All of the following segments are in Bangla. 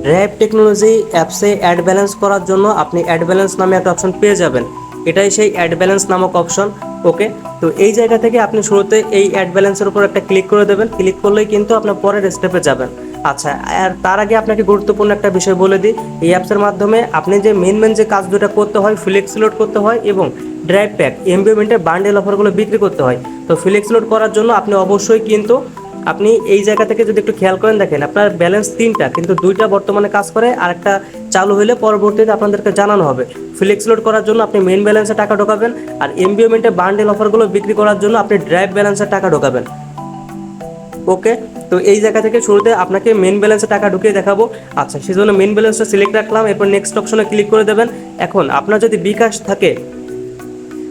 ড্রাইভ টেকনোলজি অ্যাপসে অ্যাড ব্যালেন্স করার জন্য আপনি অ্যাড ব্যালেন্স নামে একটা অপশন পেয়ে যাবেন। এটাই সেই অ্যাড ব্যালেন্স নামক অপশন। ওকে, তো এই জায়গা থেকে আপনি শুরুতে এই অ্যাড ব্যালেন্সের উপর একটা ক্লিক করে দেবেন। ক্লিক করলেই কিন্তু আপনার পরের স্টেপে যাবেন। আচ্ছা, আর তার আগে আপনাকে গুরুত্বপূর্ণ একটা বিষয় বলে দিই। এই অ্যাপসের মাধ্যমে আপনি যে মেন যে কাজ দুটো করতে হয়, ফ্লেক্স লোড করতে হয় এবং ড্রাইভ প্যাক এমবিওমেন্টের বান্ডেল অফারগুলো বিক্রি করতে হয়। তো ফ্লেক্স লোড করার জন্য আপনি অবশ্যই কিন্তু আপনি এই জায়গা থেকে যদি একটু খেয়াল করেন, দেখেন আপনার ব্যালেন্স 3টা, কিন্তু 2টা বর্তমানে কাজ করে, আর একটা চালু হলে পরবর্তীতে আপনাদেরকে জানানো হবে। ফ্লেক্স লোড করার জন্য আপনি মেন ব্যালেন্সে টাকা ঢোকাবেন, আর এমবিওমেন্টে বান্ডেল অফারগুলো বিক্রি করার জন্য আপনি ড্রাইভ ব্যালেন্সে টাকা ঢোকাবেন। ওকে, তো এই জায়গা থেকে শুরুতে আপনাকে মেন ব্যালেন্সে টাকা ঢুকিয়ে দেখাবো। আচ্ছা, সেজন্য মেন ব্যালেন্সটা সিলেক্ট রাখলাম, এরপর নেক্সট অপশনে ক্লিক করে দেবেন। এখন আপনার যদি বিকাশ থাকে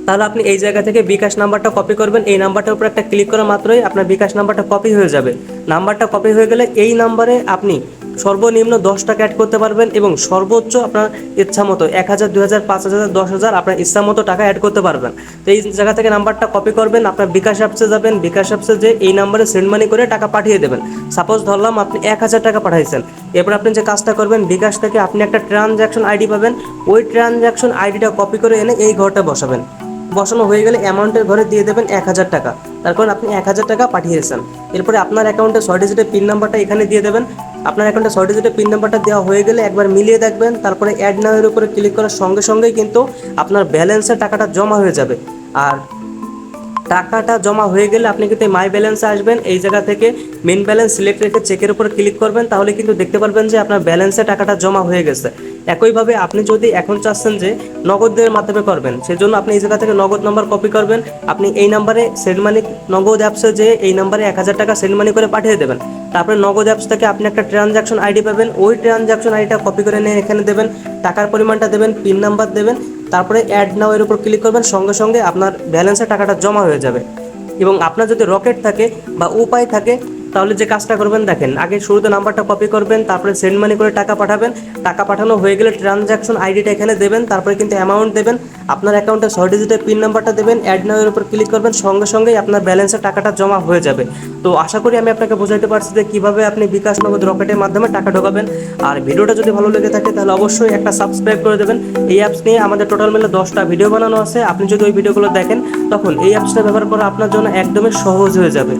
তাহলে আপনি এই জায়গা থেকে বিকাশ নাম্বারটা কপি করবেন। এই নাম্বারটার উপর একটা ক্লিক করা মাত্রই আপনার বিকাশ নাম্বারটা কপি হয়ে যাবে। নাম্বারটা কপি হয়ে গেলে এই নাম্বারে আপনি সর্বনিম্ন 10 টাকা অ্যাড করতে পারবেন এবং সর্বোচ্চ আপনার ইচ্ছা মতো 1000, 2000, 5000, 10,000 আপনার ইচ্ছা মতো টাকা অ্যাড করতে পারবেন। তো এই জায়গা থেকে নাম্বারটা কপি করবেন, আপনার বিকাশ অ্যাপসে যাবেন, বিকাশ অ্যাপসে যে এই নাম্বারে সেন্ড মানি করে টাকা পাঠিয়ে দেবেন। সাপোজ ধরলাম আপনি 1000 টাকা পাঠাইছেন। এরপর আপনি যে কাজটা করবেন, বিকাশ থেকে আপনি একটা ট্রানজ্যাকশন আইডি পাবেন। ওই ট্রানজ্যাকশন আইডিটা কপি করে এনে এই ঘরটা বসাবেন। বসানো হয়ে গেলে অ্যামাউন্টের ঘরে দিয়ে দেবেন 1000 টাকা। তার কারণ আপনি 1000 টাকা পাঠিয়েছেন। এরপরে আপনার অ্যাকাউন্টে 6 ডিজিটের পিন নাম্বারটা এখানে দিয়ে দেবেন। আপনার অ্যাকাউন্টে 6 ডিজিটের পিন নাম্বারটা দেওয়া হয়ে গেলে একবার মিলিয়ে দেখবেন। তারপরে অ্যাড নাও এর উপরে ক্লিক করার সঙ্গে সঙ্গেই কিন্তু আপনার ব্যালেন্সের টাকাটা জমা হয়ে যাবে। আর টাকাটা জমা হয়ে গেলে আপনি কিন্তু মাই ব্যালেন্সে আসবেন। এই জায়গা থেকে মেন ব্যালেন্স সিলেক্ট রেখে চেকের উপর ক্লিক করবেন, তাহলে কিন্তু দেখতে পারবেন যে আপনার ব্যালেন্সে টাকাটা জমা হয়ে গেছে। একইভাবে আপনি যদি এখন চাচ্ছেন যে নগদের মাধ্যমে করবেন, সেজন্য আপনি এই জায়গা থেকে নগদ নাম্বার কপি করবেন। আপনি এই নাম্বারে সেন্ড মানি, নগদ অ্যাপসে যে এই নাম্বারে 1000 টাকা সেন্ড মানি করে পাঠিয়ে দেবেন। তারপরে নগদ অ্যাপস থেকে আপনি একটা ট্রানজ্যাকশন আইডি পাবেন। ওই ট্রানজ্যাকশন আইডিটা কপি করে নিয়ে এখানে দেবেন, টাকার পরিমাণটা দেবেন, পিন নাম্বার দেবেন, তারপরে অ্যাড নাও এর উপর ক্লিক করবেন। সঙ্গে সঙ্গে আপনার ব্যালেন্সে টাকাটা জমা হয়ে যাবে। এবং আপনার যদি রকেট থাকে বা উপায় থাকে, তাহলে যে কাজটা করবেন, দেখেন আগে শুরুতে নাম্বারটা কপি করবেন, তারপরে সেন্ড মানি করে টাকা পাঠাবেন। টাকা পাঠানো হয়ে গেলে ট্রানজ্যাকশন আইডিটা এখানে দেবেন, তারপরে কিন্তু অ্যামাউন্ট দেবেন, আপনার অ্যাকাউন্টে 6 ডিজিটের পিন নাম্বারটা দেবেন, অ্যাড নাও এর উপর ক্লিক করবেন, সঙ্গে সঙ্গেই আপনার ব্যালেন্সে টাকাটা জমা হয়ে যাবে। তো আশা করি আমি আপনাকে বোঝাতে পারছি যে কীভাবে আপনি বিকাশ নগদ রকেটের মাধ্যমে টাকা ঢোকাবেন। আর ভিডিওটা যদি ভালো লেগে থাকে তাহলে অবশ্যই একটা সাবস্ক্রাইব করে দেবেন। এই অ্যাপস নিয়ে আমাদের টোটাল মিলে 10টা ভিডিও বানানো আছে। আপনি যদি ওই ভিডিওগুলো দেখেন, তখন এই অ্যাপসটা ব্যবহার করা আপনার জন্য একদমই সহজ হয়ে যাবে।